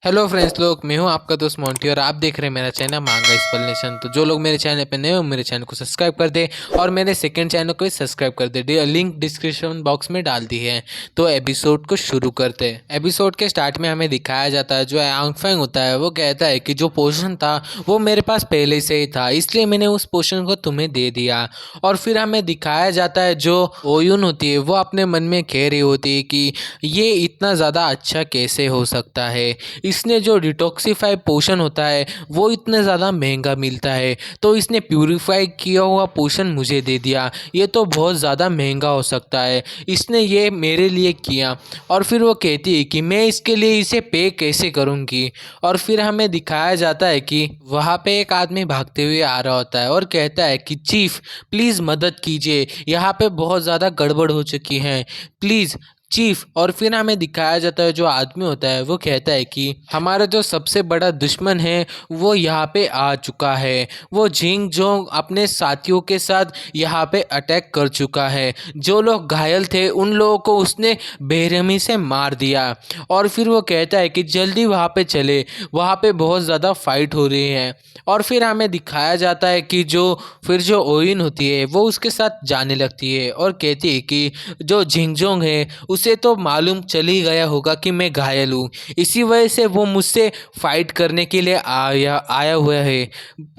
Hello friends लोग, मैं हूं आपका दोस्त मोंटी और आप देख रहे हैं मेरा चैनल मांगा एक्सप्लेनेशन। तो जो लोग मेरे चैनल पे नए हो मेरे चैनल को सब्सक्राइब कर दे और मेरे सेकंड चैनल को भी सब्सक्राइब कर दे। लिंक डिस्क्रिप्शन बॉक्स में डाल दी है। तो एपिसोड को शुरू करते हैं। एपिसोड के स्टार्ट में हमें दिखाया जाता है जो यांग फेंग होता है वो कहता है कि जो पोशन था वो मेरे पास पहले से ही था, इसलिए मैंने उस पोशन को तुम्हें दे दिया। और फिर हमें दिखाया जाता है जो ओयुन होती है वो अपने मन में कह रही होती है कि ये इतना ज़्यादा अच्छा कैसे हो सकता है। इसने जो डिटॉक्सिफाई पोशन होता है वो इतना ज़्यादा महंगा मिलता है, तो इसने प्यूरिफाई किया हुआ पोशन मुझे दे दिया। ये तो बहुत ज़्यादा महंगा हो सकता है, इसने ये मेरे लिए किया। और फिर वो कहती है कि मैं इसके लिए इसे पे कैसे करूँगी। और फिर हमें दिखाया जाता है कि वहाँ पे एक आदमी भागते हुए आ रहा होता है और कहता है कि चीफ प्लीज़ मदद कीजिए, यहाँ पे बहुत ज़्यादा गड़बड़ हो चुकी है, प्लीज़ चीफ। और फिर हमें दिखाया जाता है जो आदमी होता है वो कहता है कि हमारा जो सबसे बड़ा दुश्मन है वो यहाँ पे आ चुका है। वो जिंग जोंग अपने साथियों के साथ यहाँ पे अटैक कर चुका है। जो लोग घायल थे उन लोगों को उसने बेरहमी से मार दिया। और फिर वो कहता है कि जल्दी वहाँ पे चले, वहाँ पे बहुत ज़्यादा फाइट हो रही है। और फिर हमें दिखाया जाता है कि जो ओइन होती है वो उसके साथ जाने लगती है और कहती है कि जो झिंगजोंग है उसे तो मालूम चल ही गया होगा कि मैं घायल हूँ, इसी वजह से वो मुझसे फाइट करने के लिए आया आया हुआ है,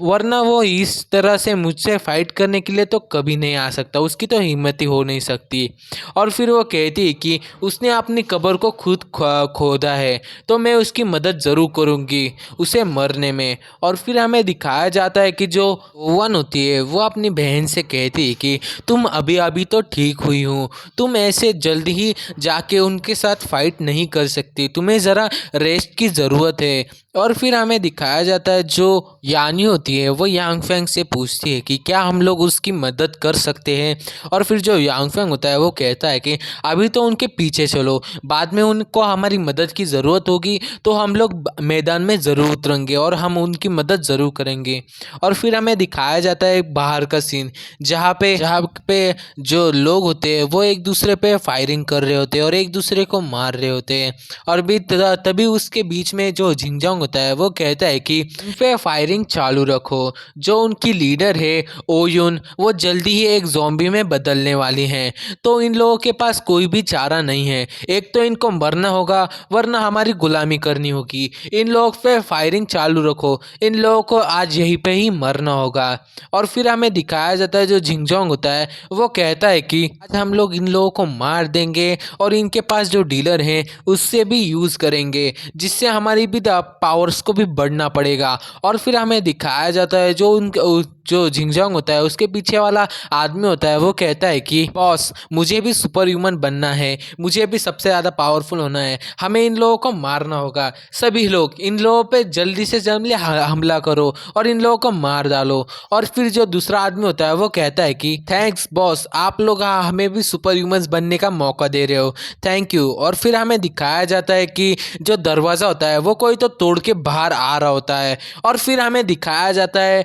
वरना वो इस तरह से मुझसे फाइट करने के लिए तो कभी नहीं आ सकता, उसकी तो हिम्मत ही हो नहीं सकती। और फिर वो कहती है कि उसने अपनी कब्र को खुद खोदा है, तो मैं उसकी मदद ज़रूर करूँगी उसे मरने में। और फिर हमें दिखाया जाता है कि जो वन होती है वो अपनी बहन से कहती है कि तुम अभी अभी तो ठीक हुई हो, तुम ऐसे जल्दी ही जाके उनके साथ फाइट नहीं कर सकती, तुम्हें ज़रा रेस्ट की ज़रूरत है। और फिर हमें दिखाया जाता है जो यानी होती है वो यांग फेंग से पूछती है कि क्या हम लोग उसकी मदद कर सकते हैं। और फिर जो यांग फेंग होता है वो कहता है कि अभी तो उनके पीछे चलो, बाद में उनको हमारी मदद की ज़रूरत होगी तो हम लोग मैदान में ज़रूर उतरेंगे और हम उनकी मदद ज़रूर करेंगे। और फिर हमें दिखाया जाता है बाहर का सीन जहाँ पे जो लोग होते हैं वो एक दूसरे पे फायरिंग कर रहे होते हैं और एक दूसरे को मार रहे होते हैं। और भी तभी उसके बीच में जो झिंगजोंग होता है वो कहता है कि इन पे फायरिंग चालू रखो, जो उनकी लीडर है ओयुन वो जल्दी ही एक ज़ॉम्बी में बदलने वाली हैं, तो इन लोगों के पास कोई भी चारा नहीं है, एक तो इनको मरना होगा वरना हमारी गुलामी करनी होगी। इन लोगों पे फायरिंग चालू रखो, इन लोगों को आज यहीं पे ही मरना होगा। और फिर हमें दिखाया जाता है जो झिंगजोंग होता है वो कहता है कि आज हम लोग इन लोगों को मार देंगे और इनके पास जो डीलर हैं उससे भी यूज़ करेंगे, जिससे हमारी भी पावर्स को भी बढ़ना पड़ेगा। और फिर हमें दिखाया जाता है जो झिंगजोंग होता है उसके पीछे वाला आदमी होता है वो कहता है कि बॉस मुझे भी सुपर ह्यूमन बनना है, मुझे भी सबसे ज़्यादा पावरफुल होना है, हमें इन लोगों को मारना होगा, सभी लोग इन लोगों पे जल्दी से जल्दी हमला करो और इन लोगों को मार डालो। और फिर जो दूसरा आदमी होता है वो कहता है कि थैंक्स बॉस, आप लोग हमें भी सुपर ह्यूमंस बनने का मौका दे रहे हो, थैंक यू। और फिर हमें दिखाया जाता है कि जो दरवाज़ा होता है वो कोई तो तोड़ के बाहर आ रहा होता है। और फिर हमें दिखाया जाता है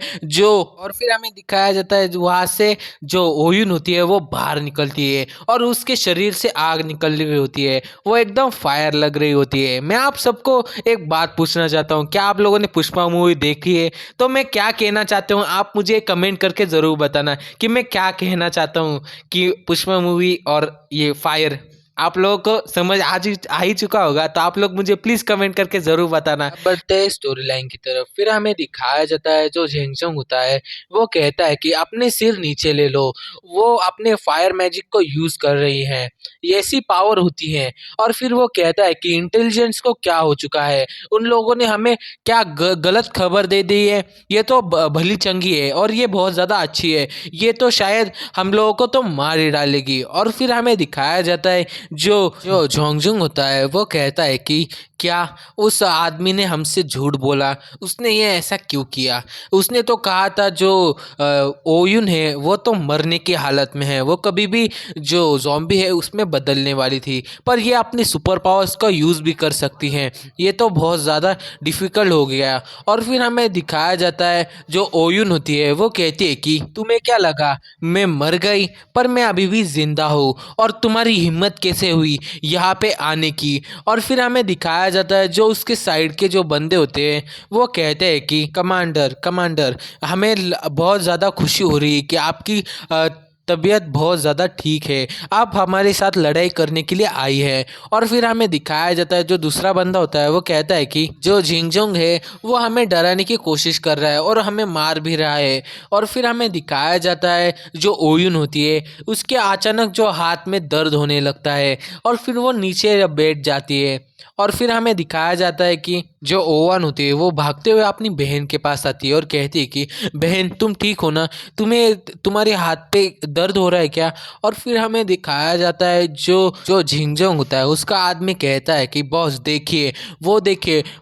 वहाँ से जो ओयुन होती है वो बाहर निकलती है और उसके शरीर से आग निकल रही होती है, वो एकदम फायर लग रही होती है। मैं आप सबको एक बात पूछना चाहता हूँ, क्या आप लोगों ने पुष्पा मूवी देखी है? तो मैं क्या कहना चाहता हूँ आप मुझे कमेंट करके ज़रूर बताना कि मैं क्या कहना चाहता हूँ कि पुष्पा मूवी और ये फायर आप लोगों को समझ आ ही चुका होगा, तो आप लोग मुझे प्लीज़ कमेंट करके ज़रूर बताना। अब बढ़ते हैं स्टोरी लाइन की तरफ। फिर हमें दिखाया जाता है जो झेंगचोंग होता है वो कहता है कि अपने सिर नीचे ले लो, वो अपने फायर मैजिक को यूज़ कर रही हैं, ये ऐसी पावर होती है। और फिर वो कहता है कि इंटेलिजेंस को क्या हो चुका है, उन लोगों ने हमें क्या गलत खबर दे दी है, ये तो भली चंगी है और ये बहुत ज़्यादा अच्छी है, ये तो शायद हम लोगों को तो मार ही डालेगी। और फिर हमें दिखाया जाता है जो जो झोंगजुंग होता है वो कहता है कि क्या उस आदमी ने हमसे झूठ बोला, उसने ये ऐसा क्यों किया, उसने तो कहा था जो ओयुन है वो तो मरने की हालत में है, वो कभी भी जो ज़ॉम्बी है उसमें में बदलने वाली थी, पर ये अपनी सुपर पावर्स का यूज़ भी कर सकती हैं। ये तो बहुत ज़्यादा डिफ़िकल्ट हो गया। और फिर हमें दिखाया जाता है जो ओयुन होती है वो कहती है कि तुम्हें क्या लगा मैं मर गई, पर मैं अभी भी ज़िंदा हूँ और तुम्हारी हिम्मत कैसे हुई यहाँ पे आने की। और फिर हमें दिखाया जाता है जो उसके साइड के जो बंदे होते हैं वो कहते हैं कि कमांडर कमांडर हमें बहुत ज़्यादा खुशी हो रही है कि आपकी तबीयत बहुत ज़्यादा ठीक है, आप हमारे साथ लड़ाई करने के लिए आई है। और फिर हमें दिखाया जाता है जो दूसरा बंदा होता है वो कहता है कि जो झिंगजोंग है वो हमें डराने की कोशिश कर रहा है और हमें मार भी रहा है। और फिर हमें दिखाया जाता है जो ओयुन होती है उसके अचानक जो हाथ में दर्द होने लगता है और फिर वो नीचे बैठ जाती है। और फिर हमें दिखाया जाता है कि जो ओवन होती है वो भागते हुए अपनी बहन के पास आती है और कहती है कि बहन तुम ठीक हो ना, तुम्हें तुम्हारे हाथ पे दर्द हो रहा है क्या। और फिर हमें दिखाया जाता है जो जो झिंगजोंग होता है उसका आदमी कहता है कि बॉस देखिए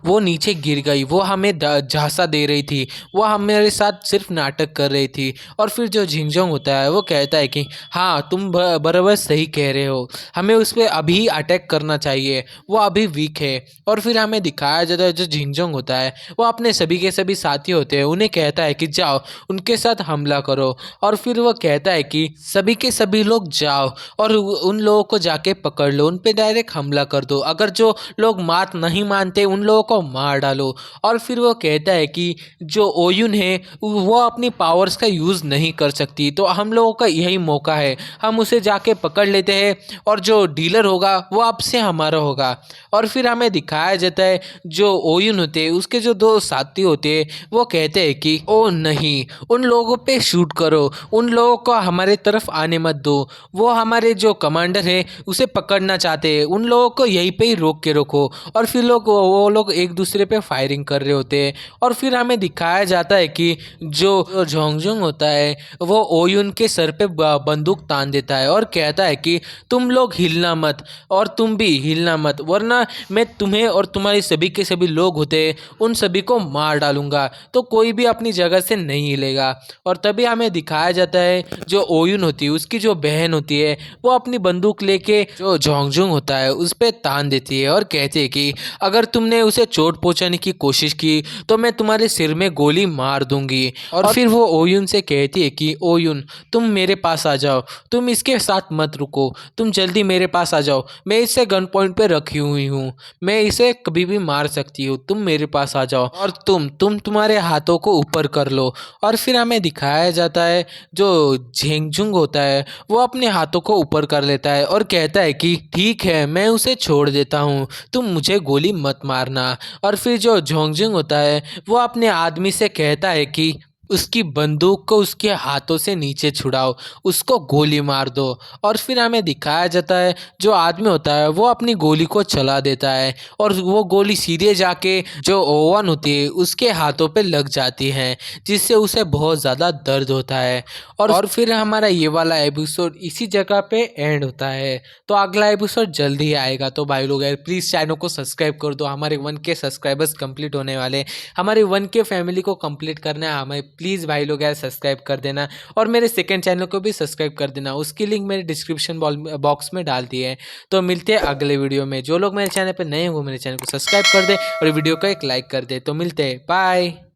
वो नीचे गिर गई, वो हमें झांसा दे रही थी, वो हमारे साथ सिर्फ नाटक कर रही थी। और फिर जो झिंगजोंग होता है वो कहता है कि हाँ तुम बराबर सही कह रहे हो, हमें उस पर अभी अटैक करना चाहिए, वो अभी वीक है। और फिर हमें दिखाया जाता है जो झिंगजोंग होता है वो अपने सभी के सभी साथी होते हैं उन्हें कहता है कि जाओ उनके साथ हमला करो। और फिर वो कहता है कि सभी के सभी लोग जाओ और उन लोगों को जाके पकड़ लो, उन पे डायरेक्ट हमला कर दो, अगर जो लोग बात नहीं मानते उन लोगों को मार डालो। और फिर वो कहता है कि जो ओयुन है वो अपनी पावर्स का यूज़ नहीं कर सकती, तो हम लोगों का यही मौका है, हम उसे जाके पकड़ लेते हैं और जो डीलर होगा वो आपसे हमारा होगा। और फिर हमें दिखाया जाता है जो ओयुन होते हैं उसके जो दो साथी होते हैं वो कहते हैं कि ओ नहीं, उन लोगों पे शूट करो, उन लोगों को हमारे तरफ आने मत दो, वो हमारे जो कमांडर है उसे पकड़ना चाहते हैं, उन लोगों को यहीं पे ही रोक के रखो। और फिर वो लोग एक दूसरे पे फायरिंग कर रहे होते हैं। और फिर हमें दिखाया जाता है कि जो झोंगझोंग होता है वो ओयुन के सर पे बंदूक तान देता है और कहता है कि तुम लोग हिलना मत और तुम भी हिलना मत, वरना मैं तुम्हें और तुम्हारे सभी के सभी लोग होते हैं उन सभी को मार डालूंगा, तो कोई भी अपनी जगह से नहीं हिलेगा। और तभी हमें दिखाया जाता है जो ओयुन होती है उसकी जो बहन होती है वो अपनी बंदूक लेके जो झोंगझोंग होता है उस पर तान देती है और कहती है कि अगर तुमने उसे चोट पहुंचाने की कोशिश की तो मैं तुम्हारे सिर में गोली मार दूंगी। और फिर वो ओयुन से कहती है कि ओयुन तुम मेरे पास आ जाओ, तुम इसके साथ मत रुको, तुम जल्दी मेरे पास आ जाओ, मैं इसे गन पॉइंट पे रखी हुई हूँ, मैं इसे कभी भी मार सकती हूँ, तुम मेरे पास आ जाओ और तुम्हारे हाथों को ऊपर कर लो। और फिर हमें दिखाया जाता है जो झेंगझुंग होता है वो अपने हाथों को ऊपर कर लेता है और कहता है कि ठीक है मैं उसे छोड़ देता हूँ, तुम मुझे गोली मत मारना। और फिर जो झोंगझुंग होता है वो अपने आदमी से कहता है कि उसकी बंदूक को उसके हाथों से नीचे छुड़ाओ, उसको गोली मार दो। और फिर हमें दिखाया जाता है जो आदमी होता है वो अपनी गोली को चला देता है और वो गोली सीधे जाके जो ओवन होती है उसके हाथों पे लग जाती है, जिससे उसे बहुत ज़्यादा दर्द होता है। और फिर हमारा ये वाला एपिसोड इसी जगह पे एंड होता है। तो अगला एपिसोड जल्दी ही आएगा, तो भाई लोग यार प्लीज़ चैनल को सब्सक्राइब कर दो, हमारे 1K सब्सक्राइबर्स कंप्लीट होने वाले, हमारे 1K फैमिली को कंप्लीट करना है हमें, प्लीज़ भाई लोग यार सब्सक्राइब कर देना। और मेरे सेकंड चैनल को भी सब्सक्राइब कर देना, उसकी लिंक मेरे डिस्क्रिप्शन बॉक्स में डाल दी है। तो मिलते हैं अगले वीडियो में, जो लोग मेरे चैनल पर नए हैं वो मेरे चैनल को सब्सक्राइब कर दे और वीडियो को एक लाइक कर दे। तो मिलते हैं, बाय।